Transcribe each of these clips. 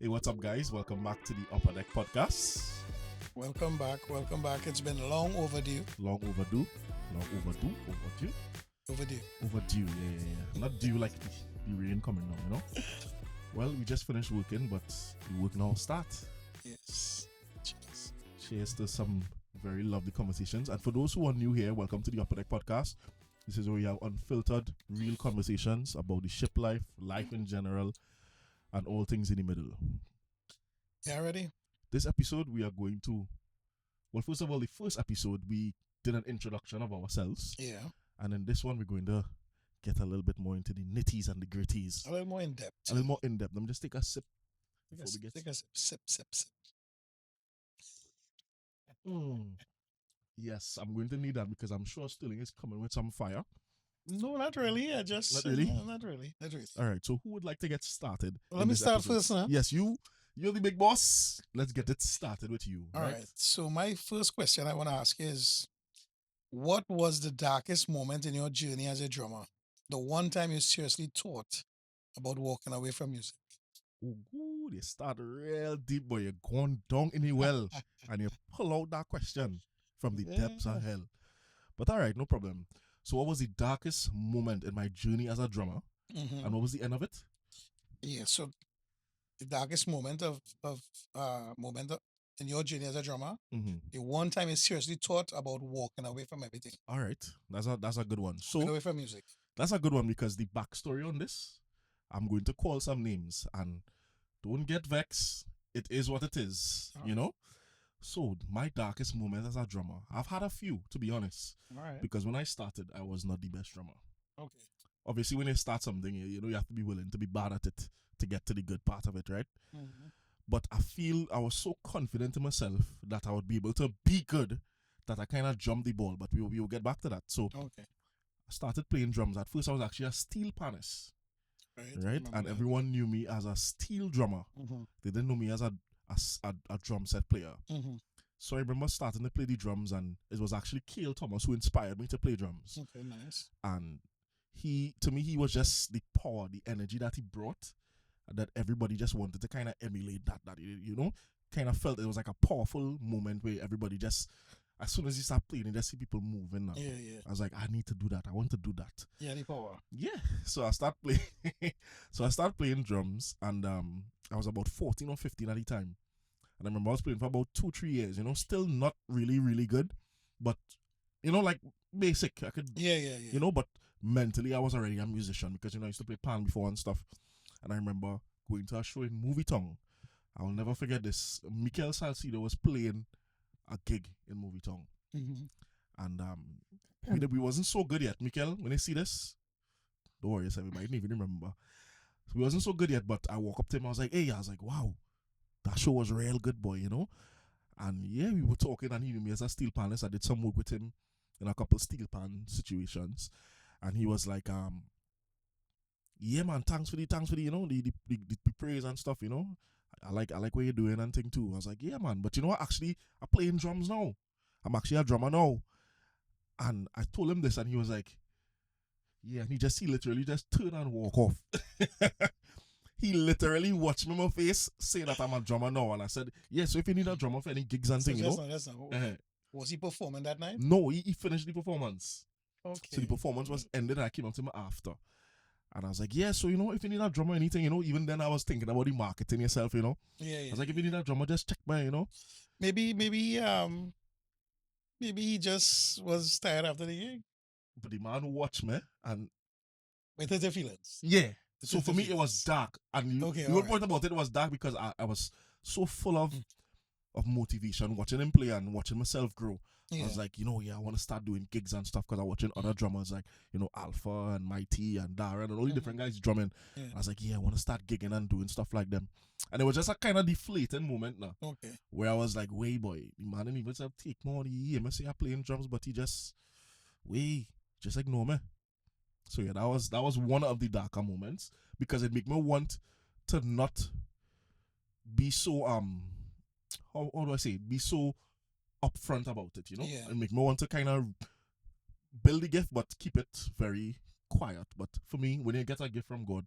Hey, what's up, guys? Welcome back to the Upper Deck podcast. Welcome back. It's been long overdue. Long overdue. Overdue. Overdue. Yeah. Not due like the rain coming now, Well, we just finished working, but the work now start. Yes. Cheers. Cheers to some very lovely conversations. And for those who are new here, welcome to the Upper Deck podcast. This is where we have unfiltered, real conversations about the ship life in general, and all things in the middle. Yeah, ready? This episode, we are going to, well, first of all, the first episode, we did an introduction of ourselves. Yeah. And in this one, we're going to get a little bit more into the nitties and the gritties. A little more in depth. A little more in depth. Let me just take a sip. Take a sip. Yes, I'm going to need that because I'm sure Sterling is coming with some fire. No, not really. Not really? Not really. All right, so who would like to get started? Well, let me start episode? first, huh? Yes, you're the big boss. Let's get it started with you. All right. So my first question I want to ask is, what was the darkest moment in your journey as a drummer? The one time you seriously thought about walking away from music? Ooh, they start real deep, boy. You're going down in the well and you pull out that question from the depths of hell. But all right, no problem. So what was the darkest moment in my journey as a drummer? Mm-hmm. And what was the end of it? Yeah, so the darkest moment in your journey as a drummer, the one time you seriously thought about walking away from everything. All right, that's a good one. So Walking away from music. that's a good one because the backstory on this, I'm going to call some names and don't get vexed. It is what it is, So my darkest moment as a drummer, I've had a few, to be honest. All right. Because when I started, I was not the best drummer. Okay. Obviously, when you start something, you have to be willing to be bad at it to get to the good part of it, right? Mm-hmm. But I feel I was so confident in myself that I would be able to be good that I kind of jumped the ball. But we will get back to that. So okay. I started playing drums. At first, I was actually a steel panist, right? And everyone knew me as a steel drummer. Mm-hmm. They didn't know me as a drum set player. Mm-hmm. So I remember starting to play the drums, and it was actually Cale Thomas who inspired me to play drums. Okay, nice. And he was just the power, the energy that he brought, that everybody just wanted to kind of emulate that kind of felt it was like a powerful moment where everybody just, as soon as you start playing, you just see people moving now. Yeah. I was like, I need to do that. I want to do that. Yeah, the power. Yeah. So I start playing drums, and I was about 14 or 15 at the time. And I remember I was playing for about 2-3 years, still not really, really good, but, like basic. I could, but mentally I was already a musician because, I used to play pan before and stuff. And I remember going to a show in Movie Tongue. I will never forget this. Mikel Salcido was playing a gig in Movie Tongue. Mm-hmm. And we wasn't so good yet. Mikel, when you see this, don't worry, everybody didn't even remember. So we wasn't so good yet, but I walk up to him, I was like, wow, that show was real good, boy, And yeah, we were talking, and he knew me as a steel panist. I did some work with him in a couple steel pan situations. And he was like, yeah, man, thanks for the the praise and stuff, I like what you're doing and thing too. I was like, yeah, man, but what? Actually, I'm playing drums now. I'm actually a drummer now. And I told him this, and he was like, yeah, and he literally just turned and walk off. He literally watched me in my face say that I'm a drummer now. And I said, yeah, so if you need a drummer for any gigs and thing, That's not. Was he performing that night? No, he finished the performance. Okay. So the performance was ended, and I came up to him after. And I was like, yeah, so, if you need a drummer or anything, even then I was thinking about the marketing yourself, Yeah. I was like, if you need a drummer, just check me, Maybe he just was tired after the gig. But the man watched me, and... With his feelings. Yeah. So for me, it was dark. And the point about it was dark because I was so full of motivation, watching him play and watching myself grow. Yeah. I was like, I want to start doing gigs and stuff because I'm watching other drummers like, Alpha and Mighty and Darren and all the different guys drumming. Yeah. I was like, I want to start gigging and doing stuff like them. And it was just a kind of deflating moment now. Okay. Where I was like, way boy, the man didn't even say, take more. He hear me say I'm playing drums, but he just ignore me. So yeah, that was one of the darker moments because it made me want to not be so how do I say it? Be so upfront about it, and make me want to kind of build the gift but keep it very quiet. But for me, when you get a gift from God,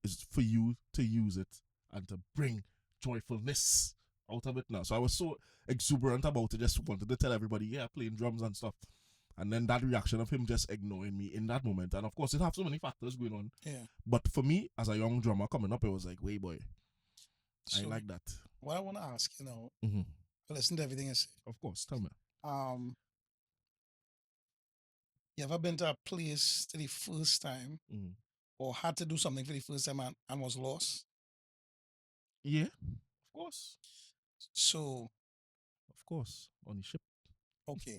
it's for you to use it and to bring joyfulness out of it now. So I was so exuberant about it, just wanted to tell everybody, yeah, playing drums and stuff. And then that reaction of him just ignoring me in that moment. And of course, it have so many factors going on. Yeah. But for me, as a young drummer coming up, it was like, wait, boy, I So like that. what I want to ask, Mm-hmm. listen to everything you say. Of course, tell me. Um, you ever been to a place to the first time Mm-hmm. or had to do something for the first time and was lost? Yeah, of course. So, Of course. On the ship. okay,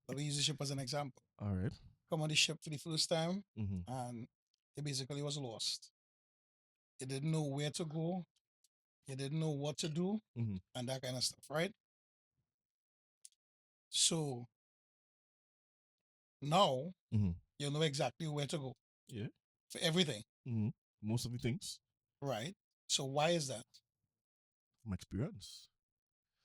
let me use the ship as an example. All right. Come on the ship for the first time Mm-hmm. and it basically was lost. You didn't know where to go, you didn't know what to do, Mm-hmm. and that kind of stuff, right? So now Mm-hmm. you know exactly where to go Yeah. for everything, Mm-hmm. Most of the things right? So why is that? from experience,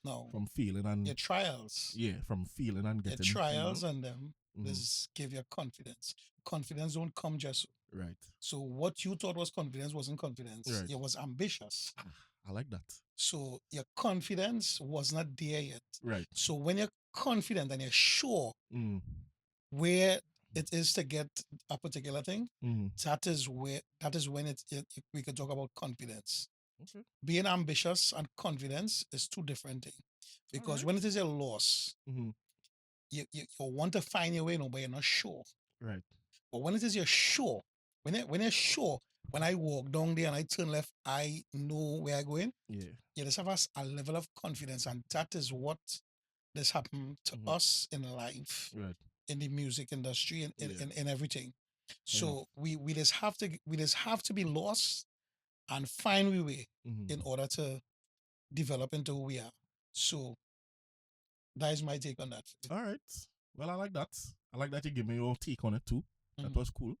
No, from feeling and your trials, from feeling and your getting, trials and them, Mm-hmm. this give you confidence. Confidence don't come just Right. so what you thought was confidence wasn't confidence. Right. It was ambitious. I like that. So your confidence was not there yet. Right. So when you're confident and you're sure Mm-hmm. where it is to get a particular thing, Mm-hmm. that is when we can talk about confidence. Okay. Being ambitious and confidence is two different things. Because right. when it is a loss, Mm-hmm. you want to find your way, no, but you're not sure. Right. But when it is you're sure, when you're sure, when I walk down there and I turn left, I know where I'm going. Yeah. You just have a level of confidence, and that is what this happened to Mm-hmm. us in life, Right. in the music industry, and Yeah. in everything. Fair enough. So we just have to be lost and find we way Mm-hmm. in order to develop into who we are. So that is my take on that. All right. Well, I like that. I like that you give me your take on it too. That Mhm. was cool.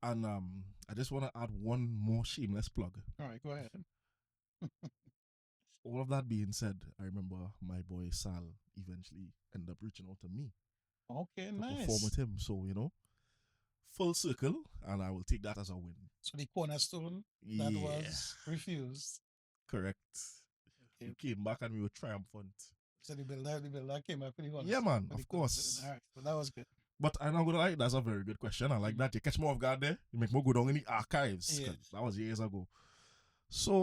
And I just want to add one more shameless plug. All right, go ahead. All of that being said, I remember my boy Sal eventually ended up reaching out to me Okay, to perform nice. with him. So, full circle, and I will take that as a win. So the cornerstone that was refused. Correct. Okay. We came back and we were triumphant. So the builder came back with the Yeah, cornerstone. man, with the of course. cornerstone. All right, well, that was good. But I'm not gonna lie, that's a very good question. I like that. You catch more off guard there. You make more go down in the archives. Yeah. 'Cause that was years ago. So,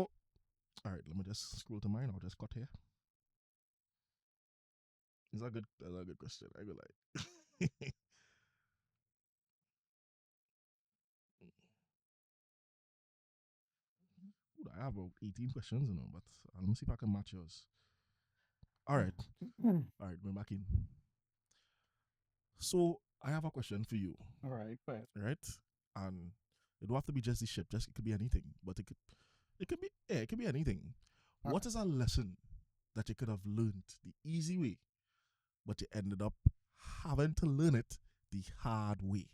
all right, let me just scroll to mine. I'll just cut here. Is that good? That's a good question. I go like. I have about 18 questions, but let me see if I can match yours. All right. All right, we're back in. So I have a question for you. All right, go ahead. Right? And it don't have to be just the ship, just it could be anything. But it could be anything. What is a lesson that you could have learned the easy way, but you ended up having to learn it the hard way?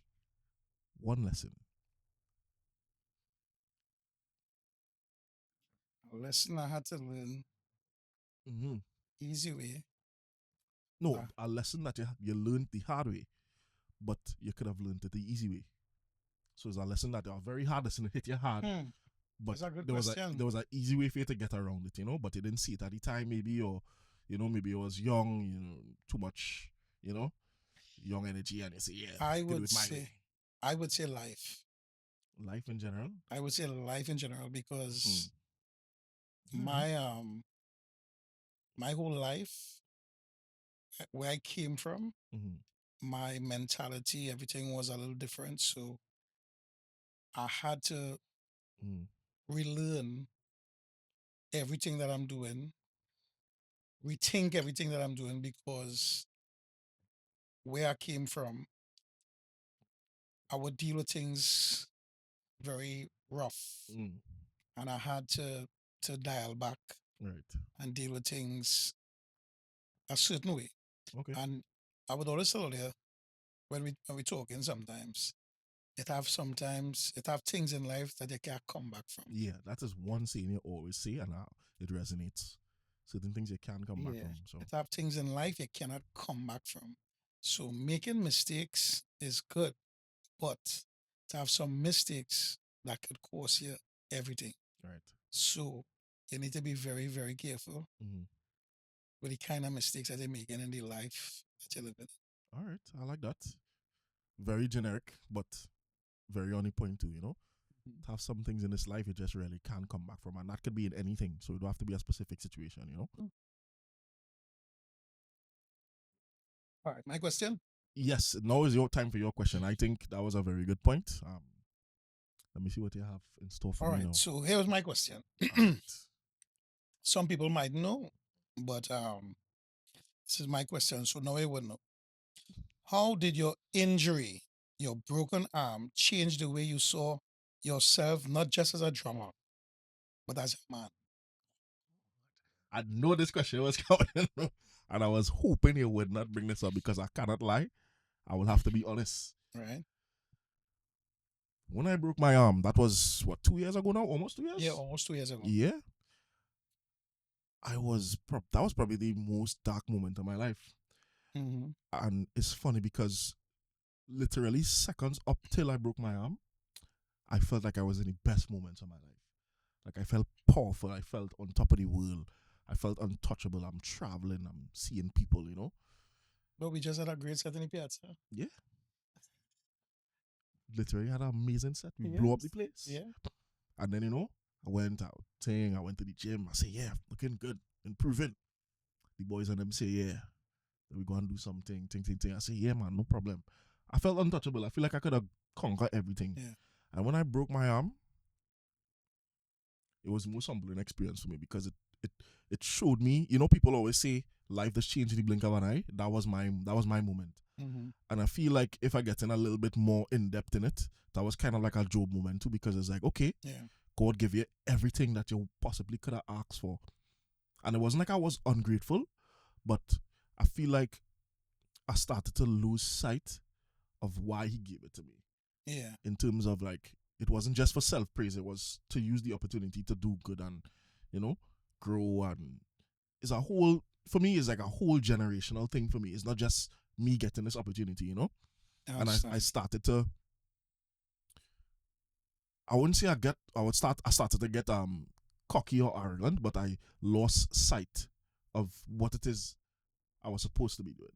One lesson. A lesson I had to learn Mm-hmm. easy way. No, a lesson that you learned the hard way, but you could have learned it the easy way. So it's a lesson that a very hard lesson, it hit you hard. But there was an easy way for you to get around it, but you didn't see it at the time, maybe, or maybe you was young, too much, young energy, and you say, yeah, I do would it my say, way. I would say life. Life in general. I would say life in general because Mm. my whole life, where I came from, Mhm. my mentality, everything was a little different. So I had to Mm. relearn everything that I'm doing, rethink everything that I'm doing because where I came from, I would deal with things very rough, Mm. and I had to dial back Right. and deal with things a certain way. Okay. And I would always tell you when we talking sometimes it have things in life that you can't come back from. Yeah, that is one saying you always say, and it resonates. Certain things you can't come back from. So It have things in life you cannot come back from. So making mistakes is good, but to have some mistakes that could cost you everything. right. So you need to be very, very careful Mm-hmm. with the kind of mistakes that they're making in the life that you live in. All right, I like that. Very generic, but very on the point too. To have some things in this life you just really can't come back from, and that could be in anything. So it don't have to be a specific situation. All right, my question. Yes, now is your time for your question. I think that was a very good point. Let me see what you have in store for All me right, now. so here's my question. All right. Some people might know, but this is my question, so now you would know. How did your injury, your broken arm, change the way you saw yourself, not just as a drummer, but as a man? I know this question was coming, and I was hoping you would not bring this up because I cannot lie. I will have to be honest. Right? When I broke my arm, that was what, 2 years ago now, almost 2 years. Yeah, almost 2 years ago. Yeah, that was probably the most dark moment of my life, Mm-hmm. and it's funny because literally seconds up till I broke my arm, I felt like I was in the best moments of my life. Like I felt powerful. I felt on top of the world. I felt untouchable. I'm traveling. I'm seeing people. But we just had a great set in the piazza. Yeah. Literally had an amazing set. We blew up the place. Yeah. And then, I went out, I went to the gym. I say, yeah, looking good, improving. The boys and them say, yeah, we go and do something, ting. I say, yeah, man, no problem. I felt untouchable. I feel like I could have conquered everything. Yeah. And when I broke my arm, it was the most humbling experience for me because it showed me, people always say life does change in the blink of an eye. That was my moment. Mm-hmm. And I feel like if I get in a little bit more in depth in it, that was kind of like a Job moment too, because it's like, okay, Yeah. God give you everything that you possibly could have asked for. And it wasn't like I was ungrateful, but I feel like I started to lose sight of why he gave it to me. Yeah. In terms of like, it wasn't just for self-praise, it was to use the opportunity to do good and, grow. And it's a whole, for me, it's like a whole generational thing for me. It's not just me getting this opportunity. And I started to, I wouldn't say I started to get cocky or arrogant, but I lost sight of what it is I was supposed to be doing.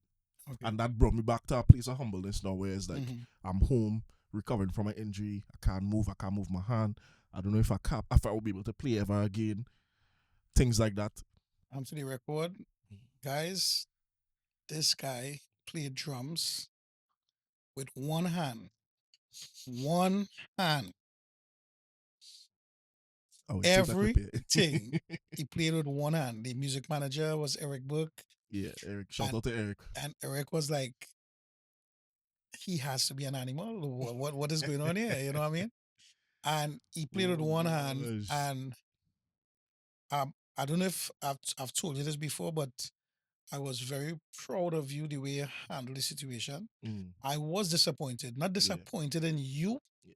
Okay. And that brought me back to a place of humbleness now, where it's like, Mhm. I'm home, recovering from an injury. I can't move my hand. I don't know if I will be able to play ever again. Things like that. For the record, guys, this guy played drums with one hand. One hand. Oh, it takes a clip here. Everything he played with one hand. The music manager was Eric Burke, Yeah, Eric. Shout out to Eric. and Eric was like, he has to be an animal. What is going on here? You know what I mean? And he played with one hand, gosh. and I don't know if I've told you this before, but I was very proud of you the way you handled the situation. Mm, I was disappointed, not disappointed in you, yeah.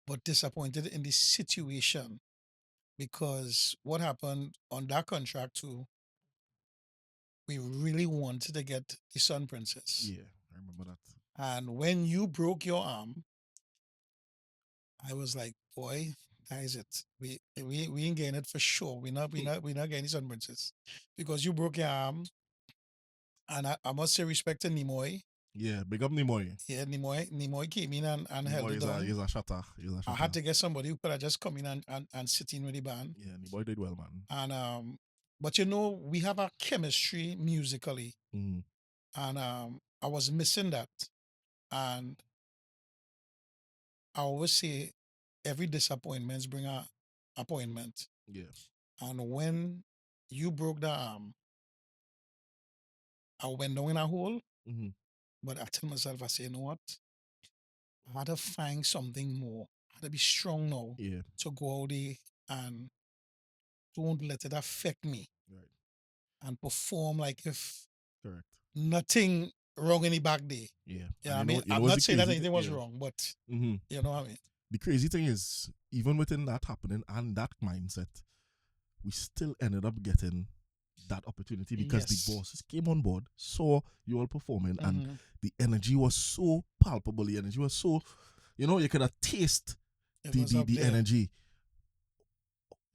but disappointed in the situation, because what happened on that contract too, we really wanted to get the Sun Princess. Yeah, I remember that. And when you broke your arm, I was like, boy, that is it. We ain't getting it for sure. We're not getting the Sun Princess. Because you broke your arm, and I must say respect to Nimoy. Yeah, big up Nimoy. Yeah, Nimoy came in and held Nimoy it down. is a shutter. I had to get somebody who could have just come in and sit in with the band. Yeah, Nimoy did well, man. And but we have a chemistry musically, Mm, and I was missing that. And I always say every disappointment bring a appointment. yeah. And when you broke the arm, I went down in a hole, Mm-hmm. but I tell myself, I say, you know what? I had to find something more. I had to be strong now Yeah. to go out there and don't let it affect me Right. and perform like if Correct. nothing wrong in the back there. Yeah. Yeah, And I mean, I'm what's not the saying that crazy anything thing? was Yeah. wrong, but Mm-hmm. you know what I mean? The crazy thing is, even within that happening and that mindset, we still ended up getting that opportunity because Yes. the bosses came on board, saw you all performing, and Mhm. the energy was so palpable. The energy was so, you could have taste It the was up the there. energy.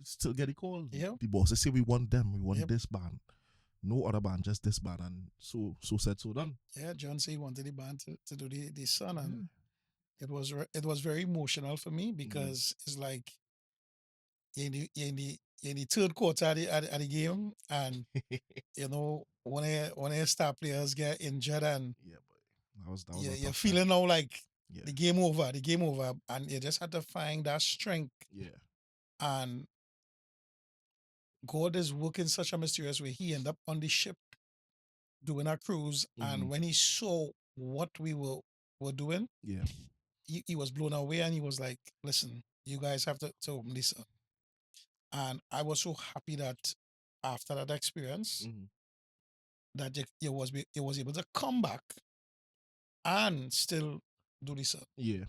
still get a call. Yeah. The bosses say we want them, we want Yep. this band. No other band, just this band. And so said, so done. Yeah, John said he wanted the band to do the son, and Yeah. it was very emotional for me Mm. because it's like you're in the third quarter of the game, and you know when your star players get injured, and Yeah, boy. That was a you're tough time. feeling now like Yeah. the game over, and you just had to find that strength. Yeah. And God is working such a mysterious way. He ended up on the ship doing a cruise, and Mhm. when he saw what we were doing, Yeah. he was blown away, and he was like, "Listen, you guys have to open this up." And I was so happy that after that experience, Mhm. that you was able to come back and still do this up. Yeah.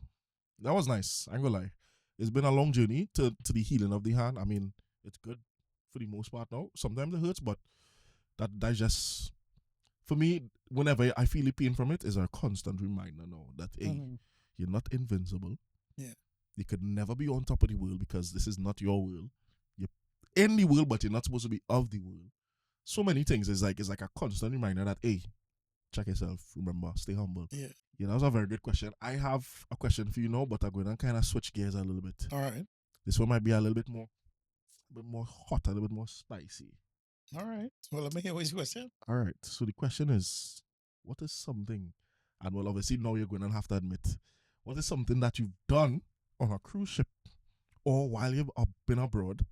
That was nice. I ain't gonna lie. It's been a long journey to the healing of the hand. I mean, it's good for the most part now. Sometimes it hurts, but that's just for me. Whenever I feel the pain from it, is a constant reminder now that hey, Mhm. you're not invincible. Yeah. You could never be on top of the world because this is not your world. You're in the world, but you're not supposed to be of the world. So many things. It's like a constant reminder that hey, check yourself. Remember, stay humble. Yeah. Yeah, that was a very good question. I have a question for you now, but I'm going to kind of switch gears a little bit. All right. This one might be a little bit more hot, a little bit more spicy. All right. Well, let me hear what your question. All right. So the question is, what is something, and well, obviously now you're going to have to admit, what is something that you've done on a cruise ship or while you've been abroad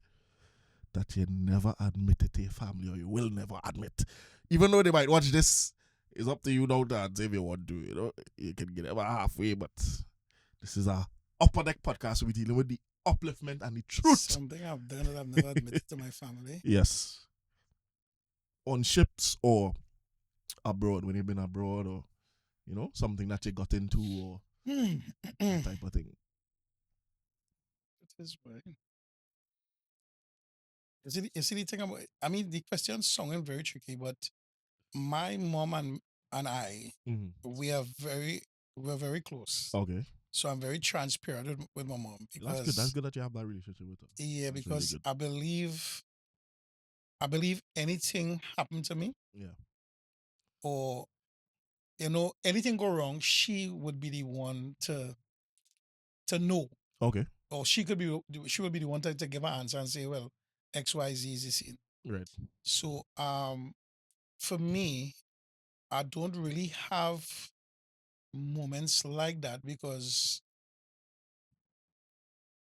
that you never admitted to your family or you will never admit, even though they might watch this. It's up to you now to answer if you want to. You can get about halfway, but this is a upper deck podcast. So we're dealing with the upliftment and the truth. Something I've done that I've never admitted to my family. Yes. On ships or abroad, when you've been abroad, or something that you got into, or that type of thing. It is right. You see the thing about, I mean, the question sounding very tricky, but my mom and I, Mhm. we're very close. Okay. So I'm very transparent with my mom That's good. because That's good that you have that relationship with her. yeah, That's really because good. I believe anything happened to me, Yeah. or anything go wrong, she would be the one to know, Okay. or she would be the one to give an answer and say, well, XYZ is the scene. Right. So for me, I don't really have moments like that because,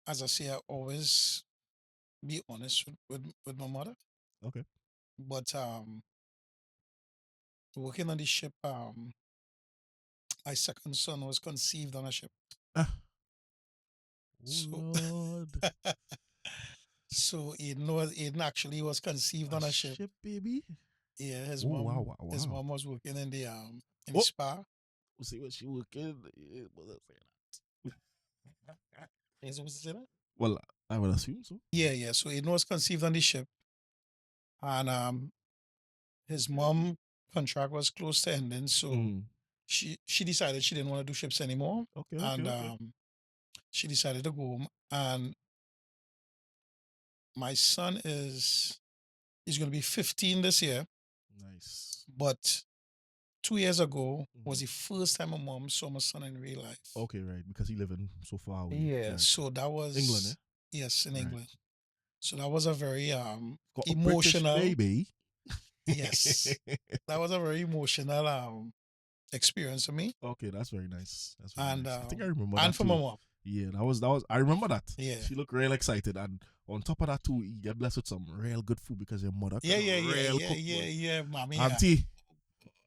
as I say, I always be honest with my mother. Okay. But working on the ship, my second son was conceived on a ship. Ah. Oh So Lord. so Aiden actually was conceived on a ship. Ship, baby. Yeah, Oh wow, wow, his wow. mom was working in the Oh. spa. We'll see what she working. Is it say that? Well, I would assume so. Yeah, yeah. So Aiden was conceived on the ship, and his mom contract was close to ending, so Mm. she decided she didn't want to do ships anymore, Okay, and okay. she decided to go home. And my son he's going to be 15 this year, Nice. but 2 years ago was Mhm. the first time my mom saw my son in real life. Okay, right. Because he living so far away. Yeah, Right. so that was England, eh? yes, in Right. England. So that was a very Got a British emotional baby. yes, that was a very emotional experience for me, Okay, that's very nice. That's very and nice. I think I remember and that for my too. mom. Yeah, that was. I remember that. Yeah. She looked real excited, and on top of that too, you get blessed with some real good food because your mother Yeah, could yeah, yeah, real yeah, cook, yeah, boy. yeah, mommy. Auntie,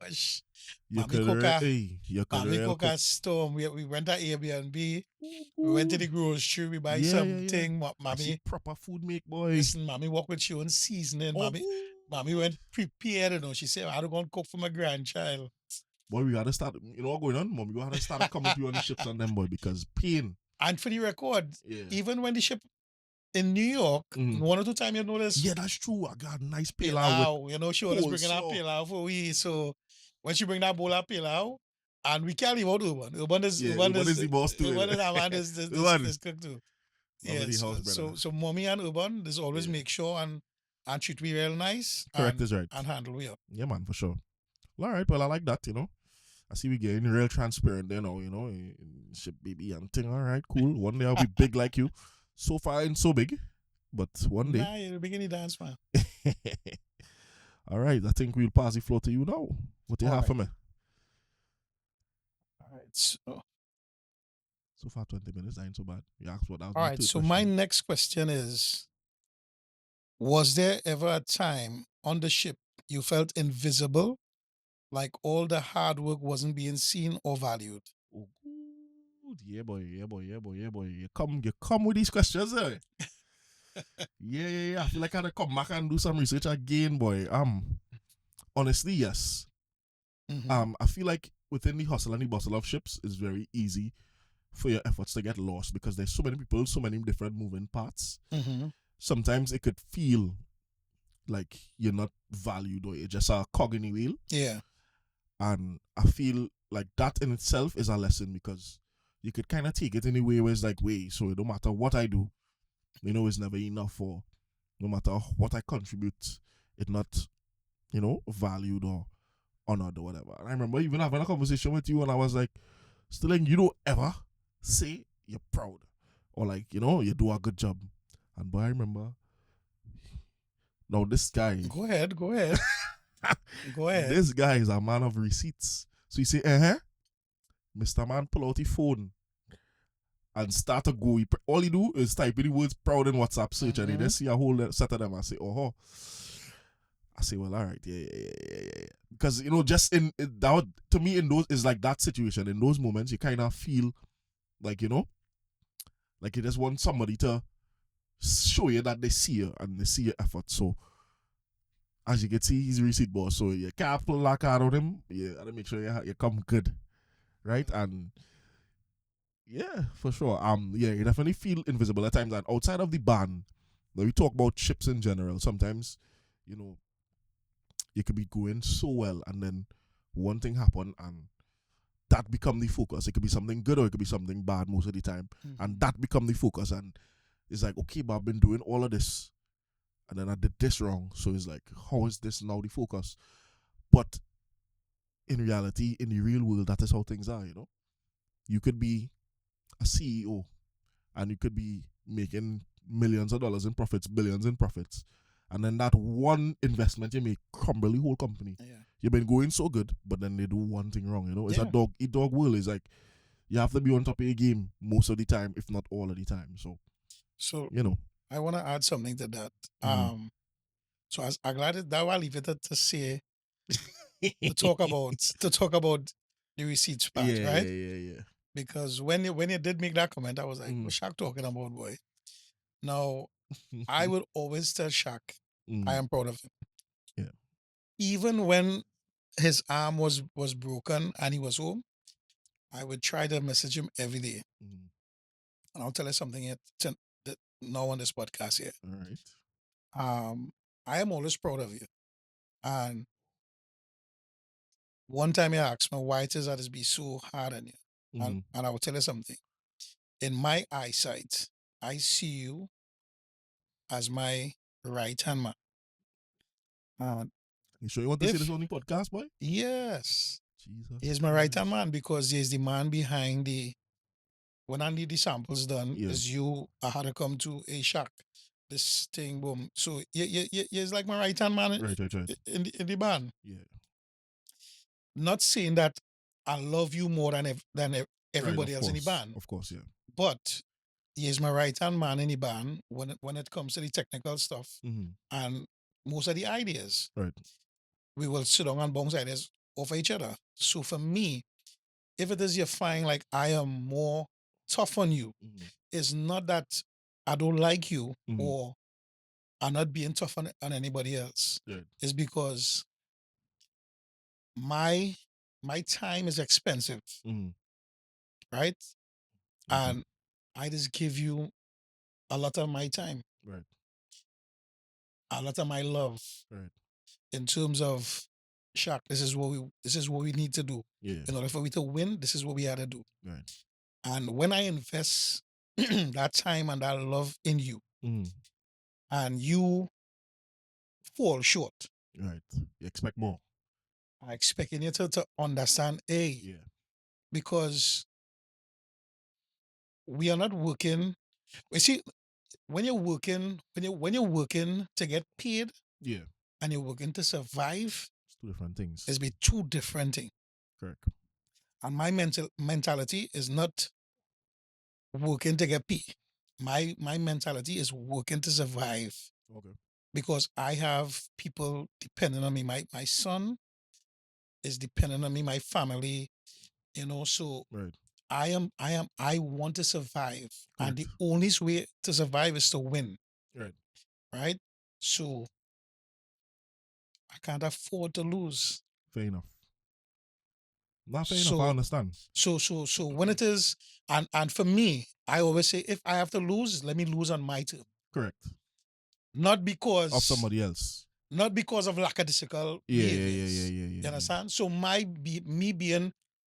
Gosh. you Mommy could cook a you could mommy real cook cook. a storm. We went to Airbnb. Ooh, We went to ooh. the grocery. We buy Yeah, yeah, yeah. something. I see Mommy, proper food make, boy. listen, mommy walk with you on seasoning. Oh, Mommy went prepared. She said, I don't want to cook for my grandchild. boy, we gotta start. You know what going on, mom? We gotta start coming to you on the ships on them, boy, because pain. And for the record, Yeah. even when the ship in New York, Mhm. one or two times you notice Yeah, that's true. I got a nice pilau with pilau, she always bringing that coleslaw. pilau for we. So when she bring that bowl of pilau, and we can't leave out Urban. Yeah, Urban is the boss too. Urban Yeah. is our man is Urban. this cook too. Lovely Yes. house, brother. So mommy and Urban, this always Yeah. make sure and treat me real nice Correct is right. and handle me up. Yeah, man, for sure. All right, well, I like that, you know. I see we getting real transparent there now, you know. Ship baby and thing. All right, cool. One day I'll be big like you. So far, I ain't so big, but one day. Nah, you're the beginning dance, man. All right, I think we'll pass the floor to you now. What do you All have for right. me? All right. So, So far, 20 minutes. I ain't so bad. You asked what that was all my right. third So my question. next question is: was there ever a time on the ship you felt invisible, like all the hard work wasn't being seen or valued? Oh, good. Yeah, boy. Yeah, boy. Yeah, boy. Yeah, boy. You come with these questions, eh? Yeah. I feel like I gotta come back and do some research again, boy. Honestly, yes. Mm-hmm. I feel like within the hustle and the bustle of ships, it's very easy for your efforts to get lost because there's so many people, so many different moving parts. Mm-hmm. Sometimes it could feel like you're not valued or you're just a cog in the wheel. Yeah. And I feel like that in itself is a lesson because you could kind of take it in a way where it's like, wait, so no matter what I do, you know, it's never enough, or no matter what I contribute, it's not, you know, valued or honored or whatever. And I remember even having a conversation with you and I was like, Stilling, you don't ever say you're proud or like, you know, you do a good job. And boy, I remember, now this guy, Go ahead. Go ahead. Go ahead. this guy is a man of receipts. So you say, Mr. Man, pull out the phone and start to go. All he do is type in the words proud in WhatsApp search and he just see a whole set of them and say, oh. I say, well, all right, yeah. Because, you know, just that, to me, in those, is like that situation. In those moments, you kind of feel like, you know, like you just want somebody to show you that they see you and they see your effort. So, as you can see, he's a receipt boss. So, you can't pull that card on him. You gotta make sure you come good, right? And yeah, for sure. Yeah, you definitely feel invisible at times. And outside of the band, when we talk about ships in general, sometimes, you know, you could be going so well and then one thing happen and that become the focus. It could be something good or it could be something bad most of the time. Mm-hmm. And that become the focus. And it's like, okay, but I've been doing all of this and then I did this wrong. So it's like, how is this now the focus? But in reality, in the real world, that is how things are, you know? You could be a CEO and you could be making millions of dollars in profits, billions in profits. And then that one investment you make crumble the whole company. Yeah. You've been going so good, but then they do one thing wrong, you know? It's Yeah. a dog eat dog world. It's like you have to be on top of your game most of the time, if not all of the time. So, you know. I want to add something to that. Mm-hmm. So as I'm glad that I'll leave it to say to talk about the receipts part, right? Yeah. Because when you did make that comment, I was like, what's Shaq talking about, boy? Now, I would always tell Shaq, I am proud of him. Yeah. Even when his arm was broken and he was home, I would try to message him every day. And I'll tell you something yet now on this podcast here. All right. I am always proud of you. And one time you asked me why it is that it's be so hard on you. And I will tell you something. In my eyesight, I see you as my right hand man. You sure you want to say this on the podcast, boy? Yes. Jesus. He's my right hand man because he's the man behind when I need the samples done, is you I had to come to a shack. This thing, boom. So he's like my right hand man Right. in the band. Yeah. Not saying that I love you more than everybody right, else in the band, Of course, yeah. but he is my right hand man in the band when it comes to the technical stuff and most of the ideas. Right. We will sit down and bounce ideas off each other. So for me, if it is you find like I am more tough on you, it's not that I don't like you or I'm not being tough on anybody else. Right. It's because my time is expensive, right? Okay. And I just give you a lot of my time, Right. a lot of my love, Right. in terms of Shaq. This is what we need to do. Yeah. In order for we to win, this is what we had to do. Right. And when I invest that time and that love in you, Mm. and you fall short. Right. You expect more. I expecting you to understand, A, Yeah. because we are not working. You see, when you're working, when you're working to get paid Yeah. and you're working to survive, It's two different things. it's be two different things. Correct. And my mentality is not working to get paid. My mentality is working to survive Okay. because I have people depending on me. My son is dependent on me, my family, so Right. I want to survive. And the Correct. only way to survive is to win, Right. right? So I can't afford to lose. Fair enough. Not fair enough. I So understand. so when it is, and for me, I always say if I have to lose, let me lose on my term. Correct. Not Of because somebody else. not because of lackadaisical Yeah. Yeah. Yeah. Yeah. behaviors. Yeah. Yeah. You Yeah. understand? So me being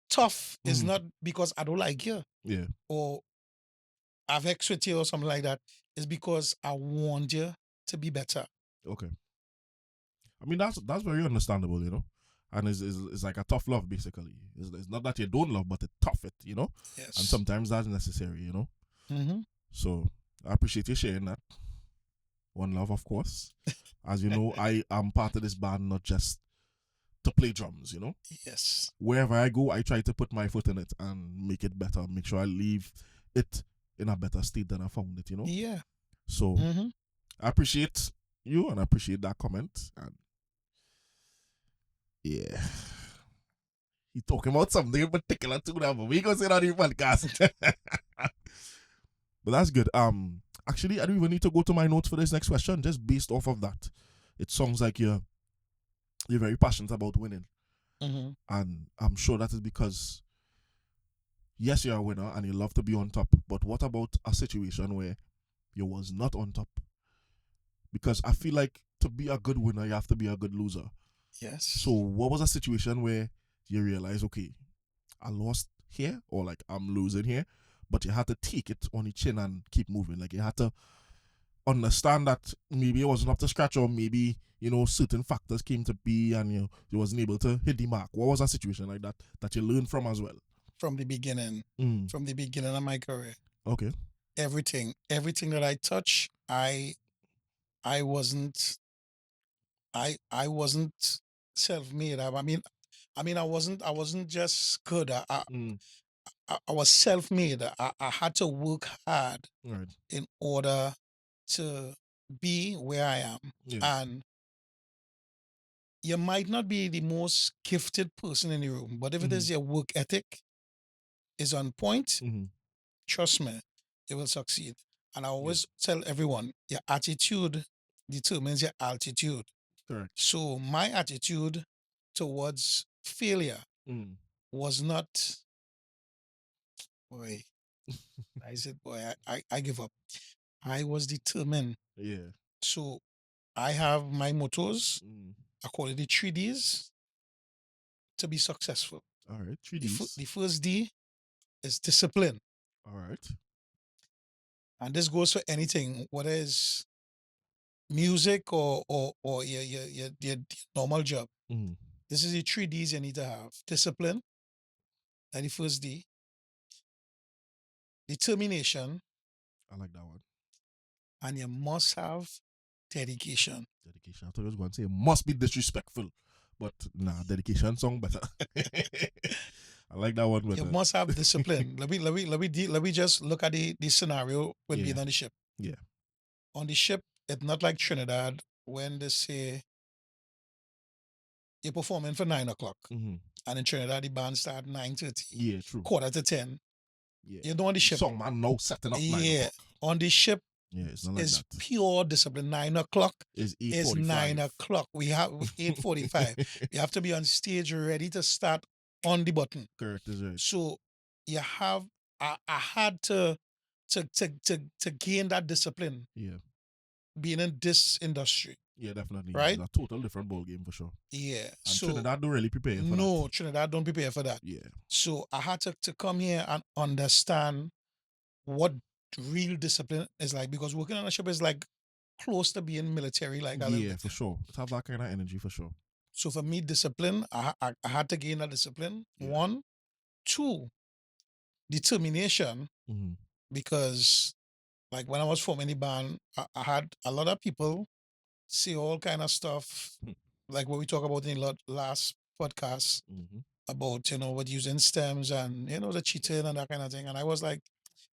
tough is Mm. not because I don't like you Yeah. or I've X with you or something like that. It's because I want you to be better. Okay. I mean that's very understandable, you know, and it's like a tough love basically. It's not that you don't love, but it's tough it, you know, and Yes. sometimes that's necessary, you know. Mm-hmm. So I appreciate you sharing that. One love, of course. As you know, I am part of this band not just to play drums, you know. Yes. Wherever I go, I try to put my foot in it and make it better. Make sure I leave it in a better state than I found it, you know. Yeah. So Mm-hmm. I appreciate you and I appreciate that comment. And yeah. He talking about something in particular too now, but we gonna say that on the podcast. But that's good. Actually, I don't even need to go to my notes for this next question. Just based off of that, it sounds like you're very passionate about winning, Mm-hmm. and I'm sure that is because yes, you're a winner and you love to be on top. But what about a situation where you was not on top? Because I feel like to be a good winner, you have to be a good loser. Yes. So, what was a situation where you realize, okay, I lost here, or like I'm losing here, but you had to take it on the chin and keep moving. Like you had to understand that maybe it wasn't up to scratch, or maybe certain factors came to be, and you wasn't able to hit the mark. What was a situation like that you learned from as well? From the beginning. Mm. From the beginning of my career. Okay. Everything that I touch, I wasn't I wasn't self-made. I mean I wasn't just good. Mm. I was self-made. I had to work hard Right. in order to be where I am. Yes. And you might not be the most gifted person in the room, but if it is your work ethic is on point, Mm-hmm. trust me, you will succeed. And I Yeah. always tell everyone, your attitude determines your altitude. Correct. So my attitude towards failure Mm. was not, boy, I said, boy, I give up. I was determined. Yeah. So I have my mottos. Mm. I call it the 3Ds to be successful. All right. Three The, Ds. the first D is discipline. All right. And this goes for anything, whether it's music or your normal job. Mm. This is the 3Ds you need to have. Discipline, and the first D. Determination, I like that one. and you must have dedication. Dedication. I thought you was going to say must be disrespectful, but nah, dedication song better. I like that one You better. must have discipline. Let me just look at the scenario when Yeah. being on the ship. Yeah. On the ship, it's not like Trinidad when they say you're performing for 9 o'clock. Mm-hmm. And in Trinidad, the band start 9:30, Yeah. True. quarter to 10. Yeah. You know on the ship. Song man now setting up 9 Yeah. o'clock. On the ship Yeah, it's not like is that. pure discipline. 9 o'clock It's is 8:45. 9 o'clock. We have 8:45. You have to be on stage ready to start on the button. Correct is right. So you have I had to gain that discipline Yeah. being in this industry. Yeah, definitely. Right? It's a total different ball game for sure. Yeah. And So Trinidad don't really prepare you for that. no, Trinidad don't prepare for that. Yeah. So I had to come here and understand what real discipline is like? Because working on a ship is like close to being military, like a little Yeah, bit. for sure. It have that kind of energy for sure. So for me, discipline, I had to gain that discipline. Yeah. One, two, determination, Mm-hmm. because like when I was forming the band, I had a lot of people say all kind of stuff, like what we talk about in the last podcast Mm-hmm. about, what using stems and, the cheating and that kind of thing. And I was like,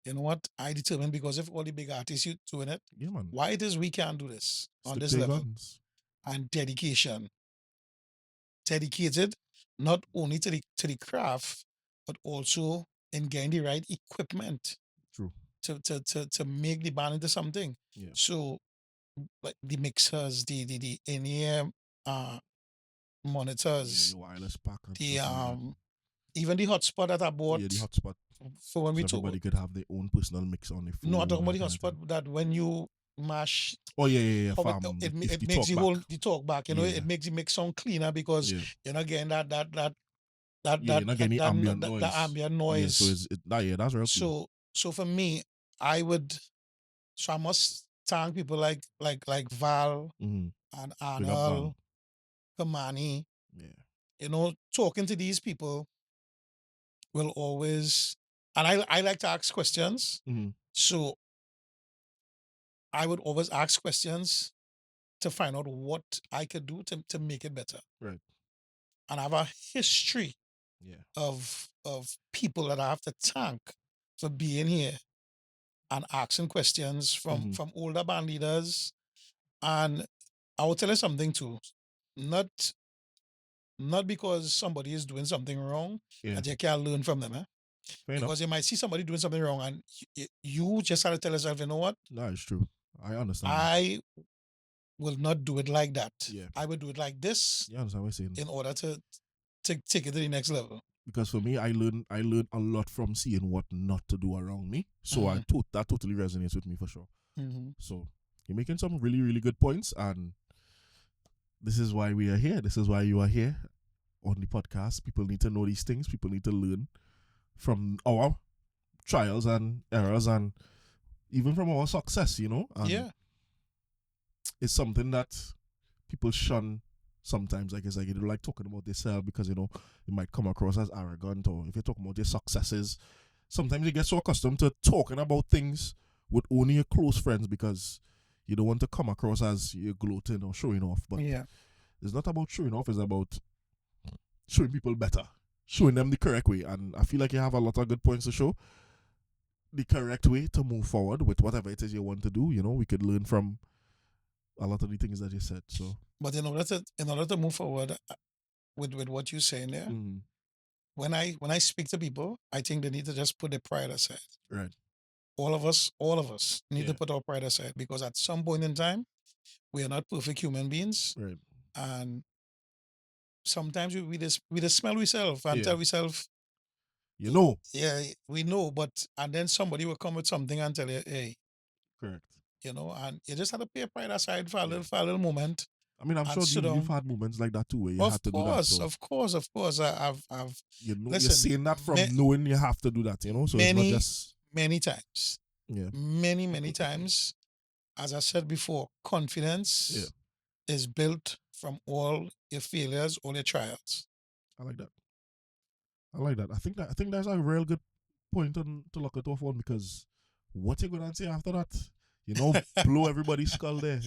you know what? I determined, because if all the big artists you doing it, Yeah, man. why it is we can't do this on Stick this to your level? guns. And dedication, dedicated not only to the craft, but also in getting the right equipment True. to make the band into something. Yeah. So like the mixers, the in-ear uh Yeah, monitors, your wireless pack and the stuff like that. even the hotspot that I Yeah, the bought hotspot. for when So we talk. everybody could have their own personal mix on their phone. No, I'm talking about the that kind of thing. hotspot that when you mash, Oh yeah. how Fam. If it the makes talk the back. whole the talk back. Yeah. It makes the mix sound cleaner, because Yeah. you're not getting that Yeah, you're not getting any ambient noise. the ambient Yeah, noise. so that's real cool. So for me, I would. So I must thank people like Val Mm-hmm. and Big up, Val. Arnold, Kamani. Yeah. Talking to these people will always, and I like to ask questions. Mm-hmm. So I would always ask questions to find out what I could do to make it better. Right. And I have a history Yeah. of people that I have to thank for being here and asking questions Mhm. from older band leaders. And I will tell you something too. Not because somebody is doing something wrong Yeah. that you can't learn from them. Fair enough. Because you might see somebody doing something wrong, and you just have to tell yourself, you know what? No, it's true. I understand. that. I will not do it like that. Yeah. I would do it like this You understand what I'm saying? in order to take it to the next level. Because for me, I learned a lot from seeing what not to do around me. So Mhm. that totally resonates with me for sure. Mm-hmm. So you're making some really, really good points, and this is why we are here. This is why you are here on the podcast. People need to know these things. People need to learn from our trials and errors, and even from our success. And Yeah. it's something that people shun sometimes. Like it's like you don't like talking about yourself because it might come across as arrogant, or if you're talking about your successes, sometimes you get so accustomed to talking about things with only your close friends because you don't want to come across as you're gloating or showing off. But Yeah. it's not about showing off, it's about showing people better, showing them the correct way. And I feel like you have a lot of good points to show. The correct way to move forward with whatever it is you want to do. We could learn from a lot of the things that you said. So But in order to move forward with what you're saying there, mhm. when I speak to people, I think they need to just put their pride aside. Right. All of us need to Yeah. put our pride aside, because at some point in time, we are not perfect human beings, Right. and sometimes we just smell ourselves and Yeah. tell ourselves, yeah, we know, but and then somebody will come with something and tell you, hey, Correct. and you just have to pay your pride aside for a Yeah. little moment. I mean, I'm And sure sit you've down. had moments like that too where you Of had to do that. course, So of course. I've you're listen, saying that from ma- knowing you have to do that, so it's not many just many times, yeah. many times. As I said before, confidence Yeah. is built from all your failures, all your trials. I like that. I think that's a real good point to look it off on, because what you gonna say after that? Blow everybody's skull there,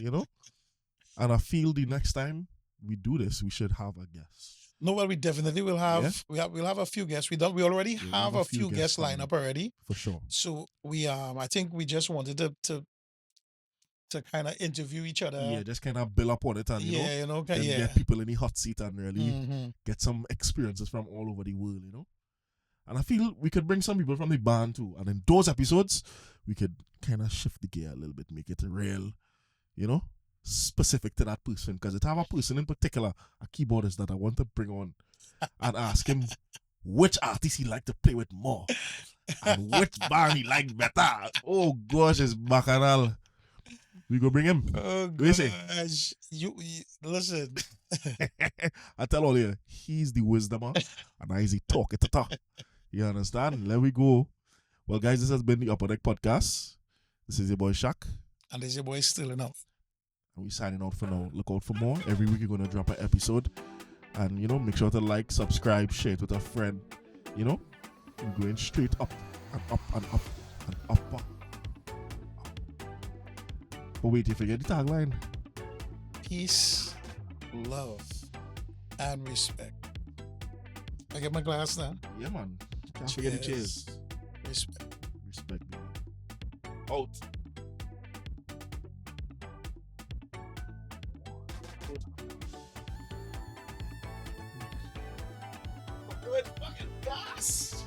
And I feel the next time we do this, we should have a guest. No, well, we definitely will have. We'll have a few guests. We already have a few guests lined up already. For sure. So I think we just wanted to kind of interview each other. Yeah, just kind of build up on it and then get people in the hot seat and really get some experiences from all over the world, And I feel we could bring some people from the band too. And in those episodes, we could kind of shift the gear a little bit, make it real, specific to that person. Because it have a person in particular, a keyboardist that I want to bring on and ask him which artist he like to play with more and which band he like better. Oh gosh, it's bacchanal. We go bring him. Oh gosh, you listen. I tell all you, he's the wisdomer and I is the talk. You understand? Let we go. Well, guys, this has been the Upper Deck Podcast. This is your boy Shaq. And this your boy still enough. And we signing out for now. Look out for more. Every week you're gonna drop an episode. And make sure to like, subscribe, share it with a friend. We're going straight up and up and up and up. But wait, you forget the tagline. Peace, love, and respect. I get my glass now. Yeah, man. Can't forget the cheers. Respect. Respect, man. Out. Good fucking gas.